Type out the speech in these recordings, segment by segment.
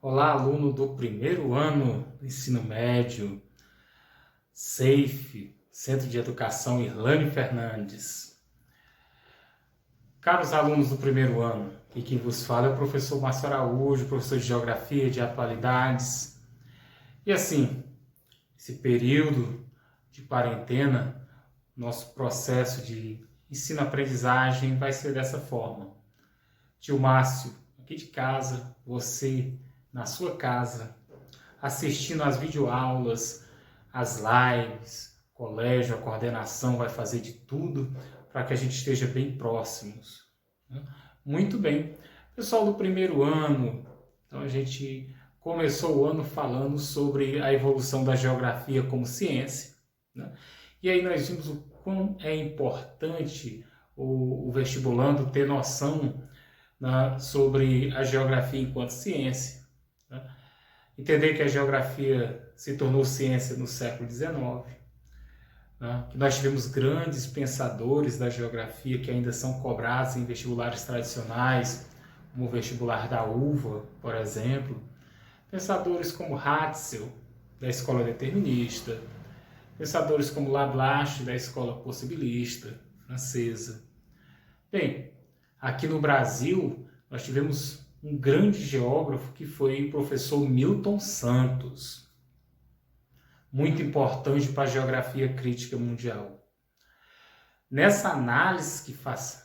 Olá, aluno do primeiro ano do ensino médio, SAFE, Centro de Educação Irlane Fernandes. Caros alunos do primeiro ano, aqui quem vos fala é o professor Márcio Araújo, professor de Geografia de Atualidades. E assim, esse período de quarentena, nosso processo de ensino-aprendizagem vai ser dessa forma. Tio Márcio, aqui de casa, você na sua casa, assistindo às videoaulas, às lives, colégio, a coordenação vai fazer de tudo para que a gente esteja bem próximos. Muito bem. Pessoal do primeiro ano, então a gente começou o ano falando sobre a evolução da geografia como ciência, né? E aí nós vimos o quão é importante o vestibulando ter noção, né, sobre a geografia enquanto ciência. Entender que a geografia se tornou ciência no século XIX, né? Que nós tivemos grandes pensadores da geografia que ainda são cobrados em vestibulares tradicionais, como o vestibular da UVA, por exemplo. Pensadores como Hatzel, da escola determinista, pensadores como Lablache, da escola possibilista francesa. Bem, aqui no Brasil, nós tivemos um grande geógrafo que foi o professor Milton Santos, muito importante para a geografia crítica mundial. Nessa análise que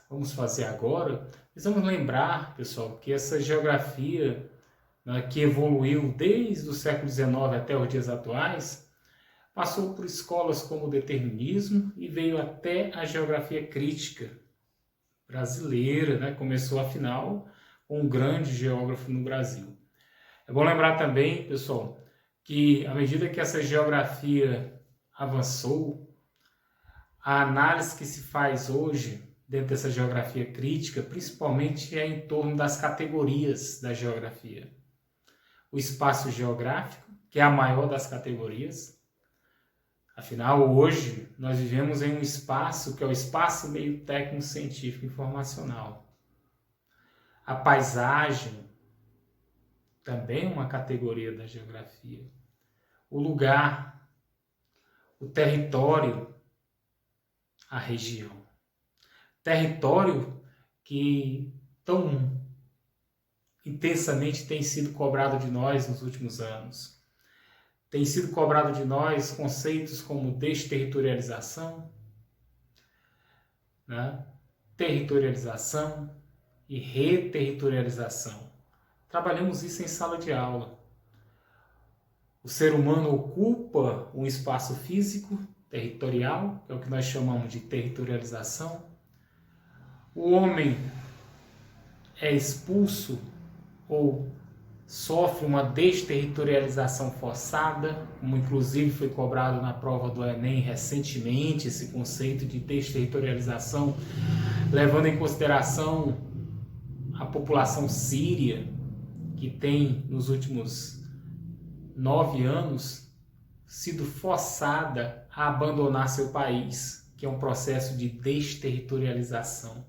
vamos fazer agora, nós vamos lembrar, pessoal, que essa geografia, né, que evoluiu desde o século XIX até os dias atuais, passou por escolas como o determinismo e veio até a geografia crítica brasileira, né? Começou, afinal, um grande geógrafo no Brasil. É bom lembrar também, pessoal, que à medida que essa geografia avançou, a análise que se faz hoje dentro dessa geografia crítica, principalmente é em torno das categorias da geografia. O espaço geográfico, que é a maior das categorias. Afinal, hoje, nós vivemos em um espaço que é o espaço meio técnico-científico informacional. A paisagem, também uma categoria da geografia. O lugar, o território, a região. Território que tão intensamente tem sido cobrado de nós nos últimos anos. Tem sido cobrado de nós conceitos como desterritorialização, né? Territorialização e reterritorialização. Trabalhamos isso em sala de aula. O ser humano ocupa um espaço físico, territorial, que é o que nós chamamos de territorialização. O homem é expulso ou sofre uma desterritorialização forçada, como inclusive foi cobrado na prova do Enem recentemente, esse conceito de desterritorialização, levando em consideração a população síria, que tem, nos últimos 9 anos, sido forçada a abandonar seu país, que é um processo de desterritorialização.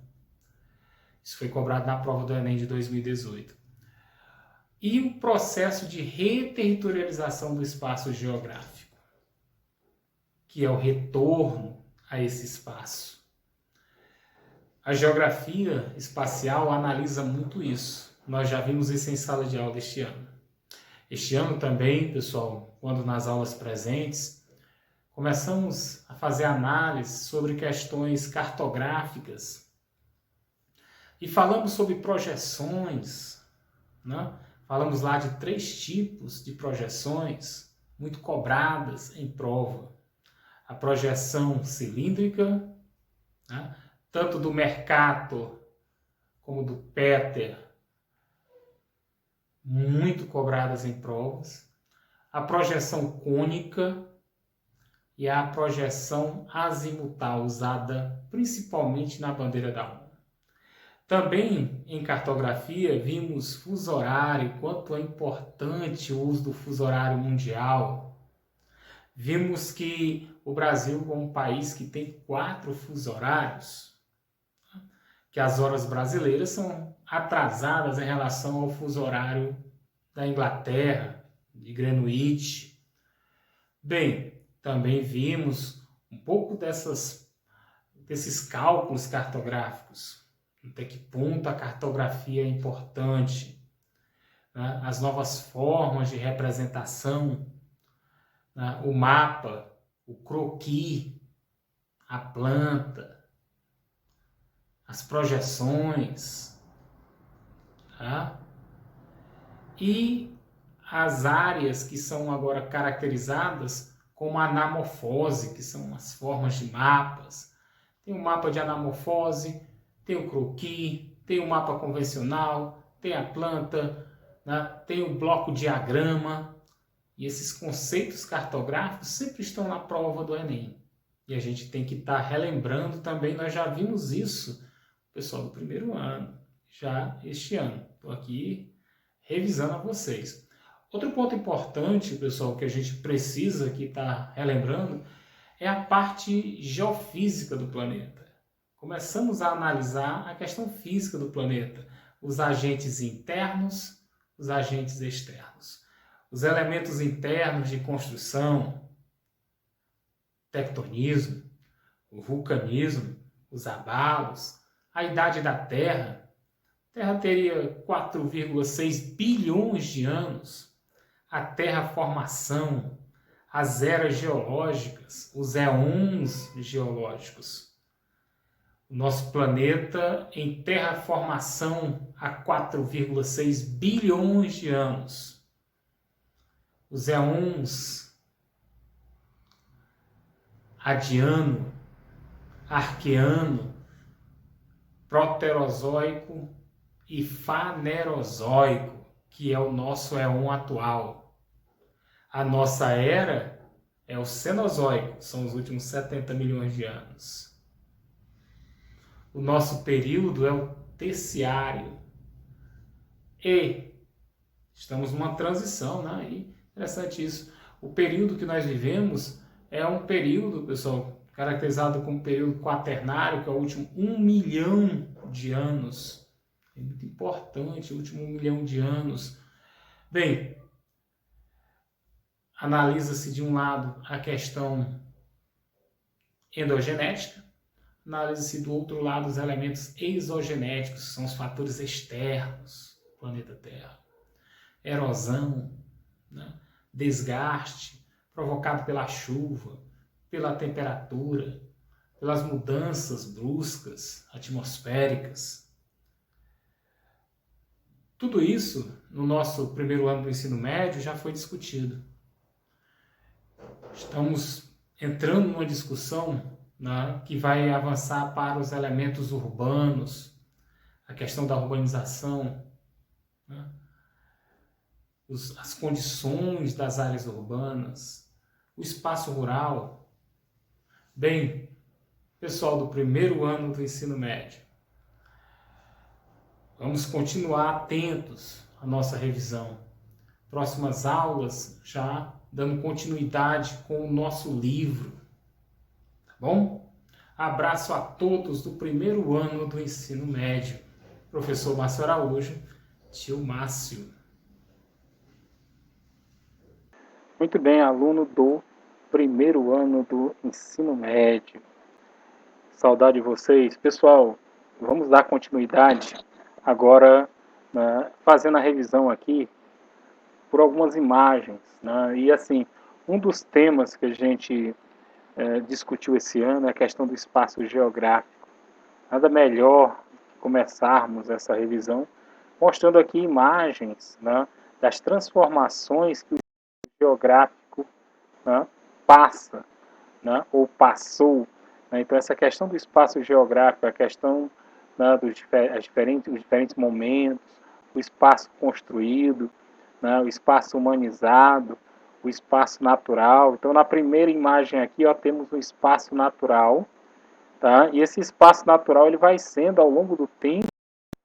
Isso foi cobrado na prova do Enem de 2018. E o processo de reterritorialização do espaço geográfico, que é o retorno a esse espaço. A geografia espacial analisa muito isso. Nós já vimos isso em sala de aula este ano. Este ano também, pessoal, quando nas aulas presentes, começamos a fazer análise sobre questões cartográficas e falamos sobre projeções, né? Falamos lá de 3 tipos de projeções muito cobradas em prova. A projeção cilíndrica, né? Tanto do Mercator como do Peter, muito cobradas em provas. A projeção cônica e a projeção azimutal, usada principalmente na bandeira da ONU. Também em cartografia vimos fuso horário, quanto é importante o uso do fuso horário mundial. Vimos que o Brasil, como um país que tem 4 fusos horários, que as horas brasileiras são atrasadas em relação ao fuso horário da Inglaterra, de Greenwich. Bem, também vimos um pouco desses cálculos cartográficos, até que ponto a cartografia é importante, né? As novas formas de representação, né? O mapa, o croquis, a planta, as projeções, tá? E as áreas que são agora caracterizadas como anamorfose, que são as formas de mapas. Tem o mapa de anamorfose, tem o croquis, tem o mapa convencional, tem a planta, né? Tem o bloco diagrama. E esses conceitos cartográficos sempre estão na prova do Enem. E a gente tem que estar relembrando também, nós já vimos isso, pessoal do primeiro ano, já este ano. Estou aqui revisando a vocês. Outro ponto importante, pessoal, que a gente precisa aqui estar relembrando, é a parte geofísica do planeta. Começamos a analisar a questão física do planeta, os agentes internos, os agentes externos, os elementos internos de construção, tectonismo, o vulcanismo, os abalos, a idade da Terra. A Terra teria 4,6 bilhões de anos, a terraformação, as eras geológicas, os éons geológicos. O nosso planeta em terraformação há 4,6 bilhões de anos. Os éons Adiano, Arqueano, Proterozoico e Fanerozoico, que é o nosso éon atual. A nossa era é o Cenozoico, são os últimos 70 milhões de anos. O nosso período é o Terciário. E estamos numa transição, né? E interessante isso. O período que nós vivemos é um período, pessoal, caracterizado como período quaternário, que é o último 1 milhão de anos. É muito importante, o último 1 milhão de anos. Bem, analisa-se de um lado a questão endogenética, analisa-se do outro lado os elementos exogenéticos, que são os fatores externos do planeta Terra. Erosão, né? Desgaste provocado pela chuva, pela temperatura, pelas mudanças bruscas atmosféricas. Tudo isso, no nosso primeiro ano do ensino médio, já foi discutido. Estamos entrando numa discussão, né, que vai avançar para os elementos urbanos, a questão da urbanização, né, as condições das áreas urbanas, o espaço rural. Bem, pessoal do primeiro ano do ensino médio, vamos continuar atentos à nossa revisão. Próximas aulas já dando continuidade com o nosso livro. Tá bom? Abraço a todos do primeiro ano do ensino médio. Professor Márcio Araújo, tio Márcio. Muito bem, aluno do primeiro ano do ensino médio. Saudade de vocês. Pessoal, vamos dar continuidade agora, né, fazendo a revisão aqui por algumas imagens, né? E assim, um dos temas que a gente discutiu esse ano é a questão do espaço geográfico. Nada melhor que começarmos essa revisão mostrando aqui imagens, né, das transformações que o geográfico, né, passa, né, ou passou. Né? Então, essa questão do espaço geográfico, a questão, né, dos diferentes momentos, o espaço construído, né, o espaço humanizado, o espaço natural. Então, na primeira imagem aqui, ó, temos o espaço natural, tá? E esse espaço natural ele vai sendo, ao longo do tempo,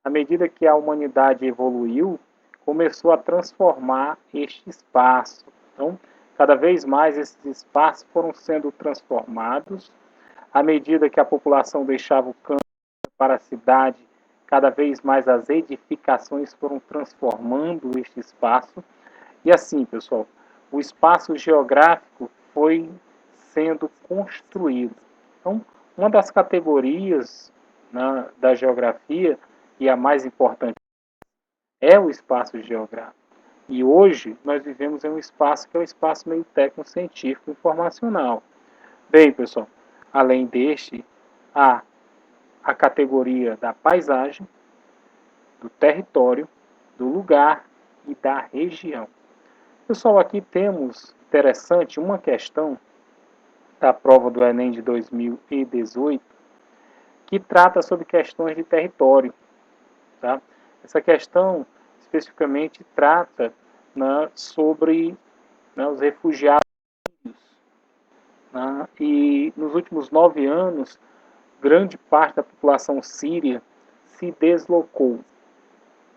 à medida que a humanidade evoluiu, começou a transformar este espaço. Então, cada vez mais esses espaços foram sendo transformados. À medida que a população deixava o campo para a cidade, cada vez mais as edificações foram transformando este espaço. E assim, pessoal, o espaço geográfico foi sendo construído. Então, uma das categorias, né, da geografia, e a mais importante, é o espaço geográfico. E hoje nós vivemos em um espaço que é o espaço meio técnico-científico informacional. Bem, pessoal, além deste, há a categoria da paisagem, do território, do lugar e da região. Pessoal, aqui temos, interessante, uma questão da prova do Enem de 2018 que trata sobre questões de território. Tá? Essa questão especificamente trata, né, sobre, né, os refugiados. Né, e nos últimos 9 anos, grande parte da população síria se deslocou,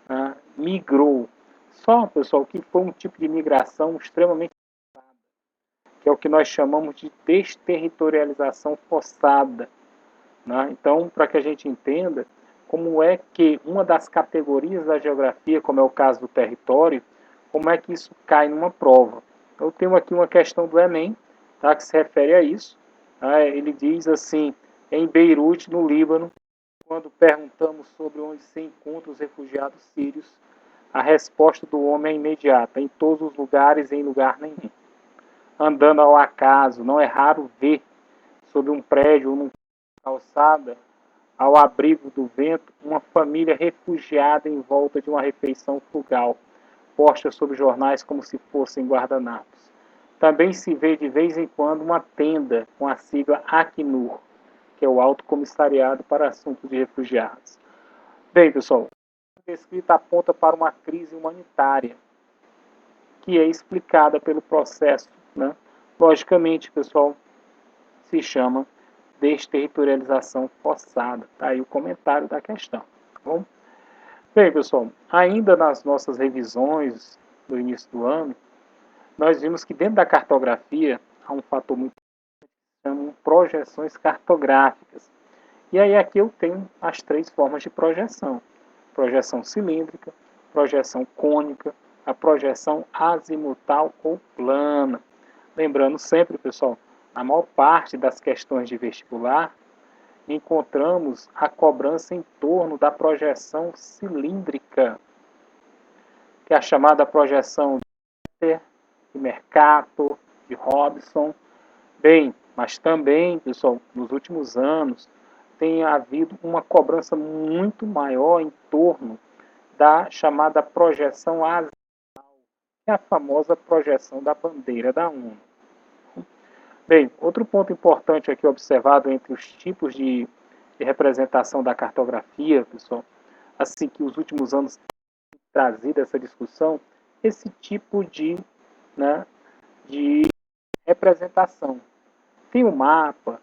né, migrou. Só, pessoal, que foi um tipo de migração extremamente, que é o que nós chamamos de desterritorialização forçada. Né? Então, para que a gente entenda como é que uma das categorias da geografia, como é o caso do território, como é que isso cai numa prova. Eu tenho aqui uma questão do Enem, tá, que se refere a isso. Tá? Ele diz assim, em Beirute, no Líbano, quando perguntamos sobre onde se encontram os refugiados sírios, a resposta do homem é imediata, em todos os lugares e em lugar nenhum. Andando ao acaso, não é raro ver sobre um prédio ou numa calçada, ao abrigo do vento, uma família refugiada em volta de uma refeição frugal, posta sobre jornais como se fossem guardanapos. Também se vê de vez em quando uma tenda com a sigla Acnur, que é o Alto Comissariado para Assuntos de Refugiados. Bem, pessoal, a descrita aponta para uma crise humanitária, que é explicada pelo processo, né? Logicamente, pessoal, se chama desterritorialização forçada. Tá aí o comentário da questão. Tá bom? Bem, pessoal, ainda nas nossas revisões do início do ano, nós vimos que dentro da cartografia há um fator muito importante, projeções cartográficas. E aí aqui eu tenho as 3 formas de projeção. Projeção cilíndrica, projeção cônica, a projeção azimutal ou plana. Lembrando sempre, pessoal, a maior parte das questões de vestibular encontramos a cobrança em torno da projeção cilíndrica, que é a chamada projeção de Mercator, de Robson. Bem, mas também, pessoal, nos últimos anos tem havido uma cobrança muito maior em torno da chamada projeção azimutal, que é a famosa projeção da bandeira da ONU. Bem, outro ponto importante aqui observado entre os tipos de representação da cartografia, pessoal, assim que os últimos anos têm trazido essa discussão, esse tipo de, né, de representação. Tem o mapa,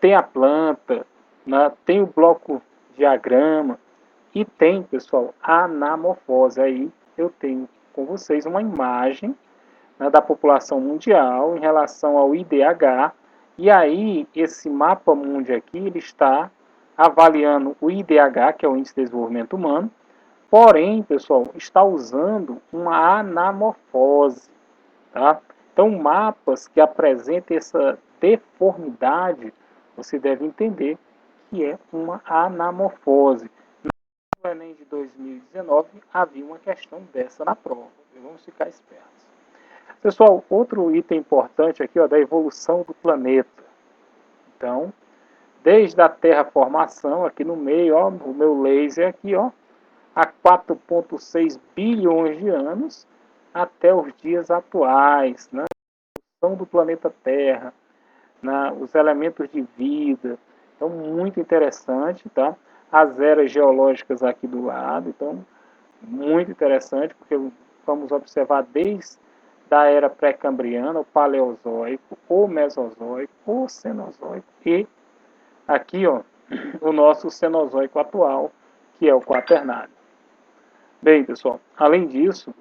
tem a planta, né, tem o bloco diagrama e tem, pessoal, a anamorfose. Aí eu tenho com vocês uma imagem, né, da população mundial em relação ao IDH, e aí esse mapa mundi aqui ele está avaliando o IDH, que é o Índice de Desenvolvimento Humano, porém, pessoal, está usando uma anamorfose. Tá? Então, mapas que apresentem essa deformidade, você deve entender que é uma anamorfose. No Enem de 2019, havia uma questão dessa na prova. Vamos ficar espertos. Pessoal, outro item importante aqui, ó, da evolução do planeta. Então, desde a terraformação, aqui no meio, ó, o meu laser aqui, ó, há 4,6 bilhões de anos, até os dias atuais, né? A evolução do planeta Terra, né? Os elementos de vida. Então, muito interessante, tá? As eras geológicas aqui do lado, então, muito interessante, porque vamos observar desde da era pré-cambriana, o paleozoico, o mesozoico, o cenozoico e aqui, ó, o nosso cenozoico atual, que é o quaternário. Bem, pessoal, além disso,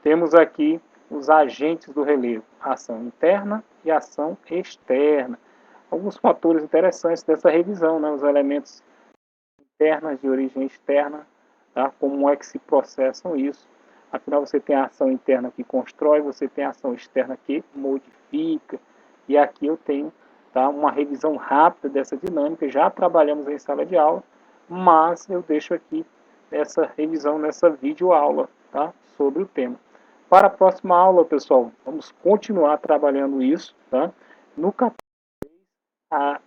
temos aqui os agentes do relevo, ação interna e ação externa. Alguns fatores interessantes dessa revisão, né? Os elementos internas de origem externa, tá? Como é que se processam isso. Afinal, você tem a ação interna que constrói, você tem a ação externa que modifica, e aqui eu tenho, tá, uma revisão rápida dessa dinâmica. Já trabalhamos em sala de aula, mas eu deixo aqui essa revisão nessa videoaula, tá, sobre o tema. Para a próxima aula, pessoal, vamos continuar trabalhando isso, tá? No capítulo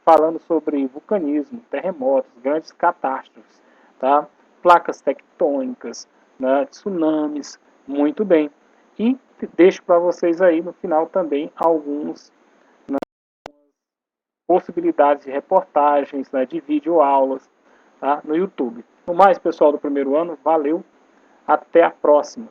falando sobre vulcanismo, terremotos, grandes catástrofes, tá? Placas tectônicas, né? Tsunamis, muito bem. E deixo para vocês aí no final também alguns, né, possibilidades de reportagens, né, de videoaulas, tá? No YouTube. No mais, pessoal do primeiro ano, valeu, até a próxima.